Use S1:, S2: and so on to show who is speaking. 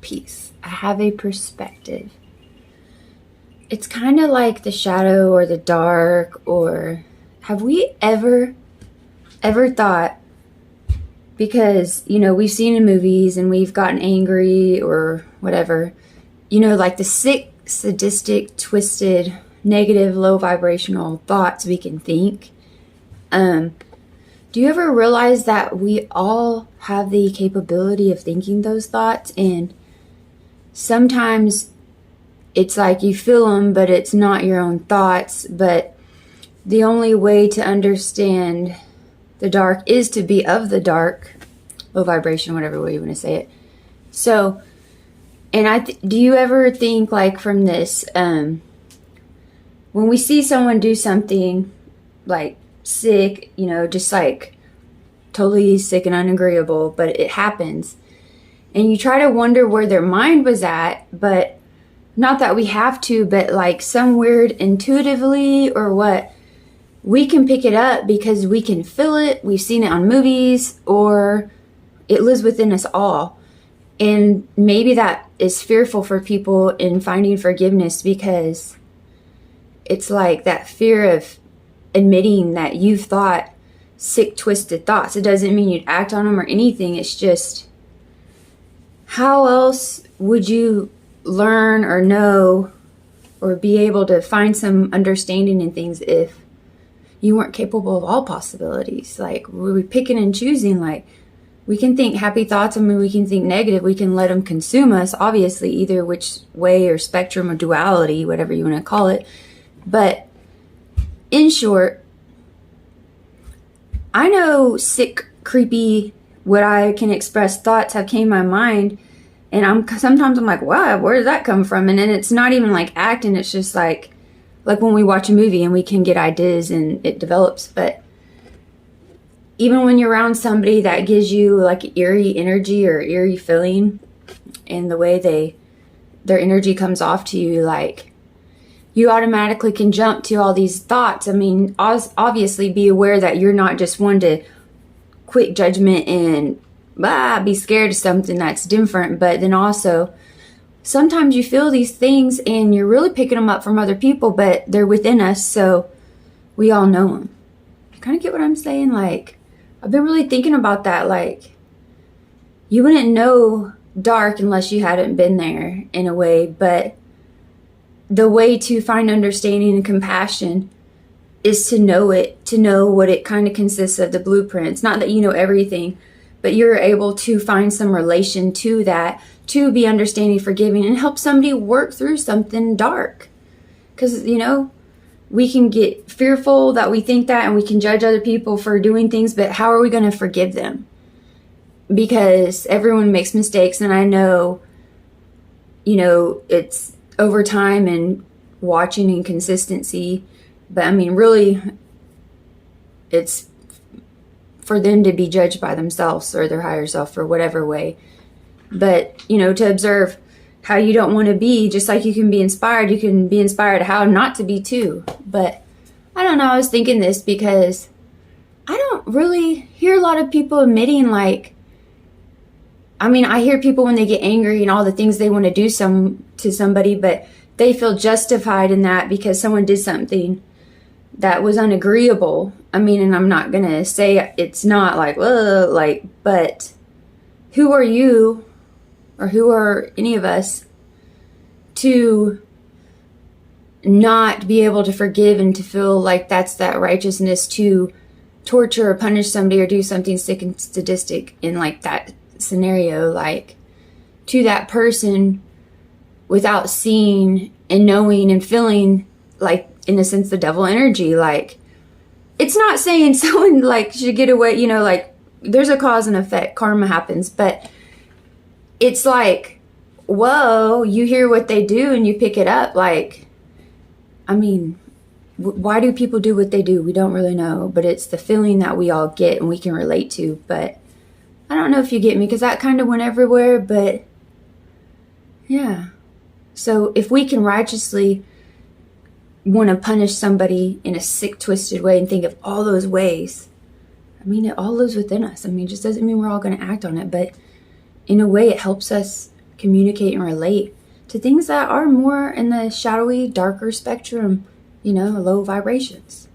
S1: peace. I have a perspective. It's kind of like the shadow or the dark, or have we ever thought, because, we've seen in movies and we've gotten angry or whatever, like the sick, sadistic, twisted, negative, low vibrational thoughts we can think. Do you ever realize that we all have the capability of thinking those thoughts? And sometimes it's like you feel them, but it's not your own thoughts. But the only way to understand the dark is to be of the dark, low vibration, whatever way you want to say it. So, and do you ever think, like, from this, when we see someone do something like sick, just like totally sick and unagreeable, but it happens, and you try to wonder where their mind was at, but not that we have to, but like some weird intuitively or what, we can pick it up because we can feel it. We've seen it on movies, or it lives within us all. And maybe that is fearful for people in finding forgiveness, because it's like that fear of admitting that you've thought sick, twisted thoughts. It doesn't mean you'd act on them or anything. It's just, how else would you learn or know or be able to find some understanding in things if you weren't capable of all possibilities? Like, we're picking and choosing. Like, we can think happy thoughts, we can think negative. We can let them consume us, obviously, either which way, or spectrum, or duality, whatever you want to call it. But in short, I know sick, creepy, what I can express thoughts have came to my mind, and sometimes I'm like, wow, where did that come from? And then it's not even like acting, it's just like when we watch a movie and we can get ideas and it develops. But even when you're around somebody that gives you like eerie energy or eerie feeling, and the way their energy comes off to you, like, you automatically can jump to all these thoughts. Obviously be aware that you're not just one to quick judgment and be scared of something that's different. But then also, sometimes you feel these things and you're really picking them up from other people, but they're within us, so we all know them. You kind of get what I'm saying? Like, I've been really thinking about that. Like, you wouldn't know dark unless you hadn't been there, in a way. But the way to find understanding and compassion is to know it, to know what it kind of consists of, the blueprints. Not that you know everything, but you're able to find some relation to that, to be understanding, forgiving, and help somebody work through something dark. Because, we can get fearful that we think that, and we can judge other people for doing things, but how are we going to forgive them? Because everyone makes mistakes, and I know, it's over time and watching and consistency, but really, it's for them to be judged by themselves or their higher self, or whatever way. But, to observe how you don't want to be, just like you can be inspired how not to be too. But I don't know, I was thinking this because I don't really hear a lot of people admitting, like, I hear people when they get angry and all the things they want to do to somebody, but they feel justified in that because someone did something that was unagreeable. And I'm not going to say it's not but who are you, or who are any of us, to not be able to forgive and to feel like that's that righteousness to torture or punish somebody or do something sick and sadistic in like that scenario, like, to that person, without seeing and knowing and feeling, like, in a sense, the devil energy. Like, it's not saying someone like should get away, like, there's a cause and effect, karma happens, but it's like, whoa, you hear what they do and you pick it up. Like, why do people do what they do? We don't really know, but it's the feeling that we all get and we can relate to. But I don't know if you get me, because that kind of went everywhere, but yeah. So if we can righteously want to punish somebody in a sick, twisted way and think of all those ways, it all lives within us. It just doesn't mean we're all going to act on it, but in a way it helps us communicate and relate to things that are more in the shadowy, darker spectrum, low vibrations.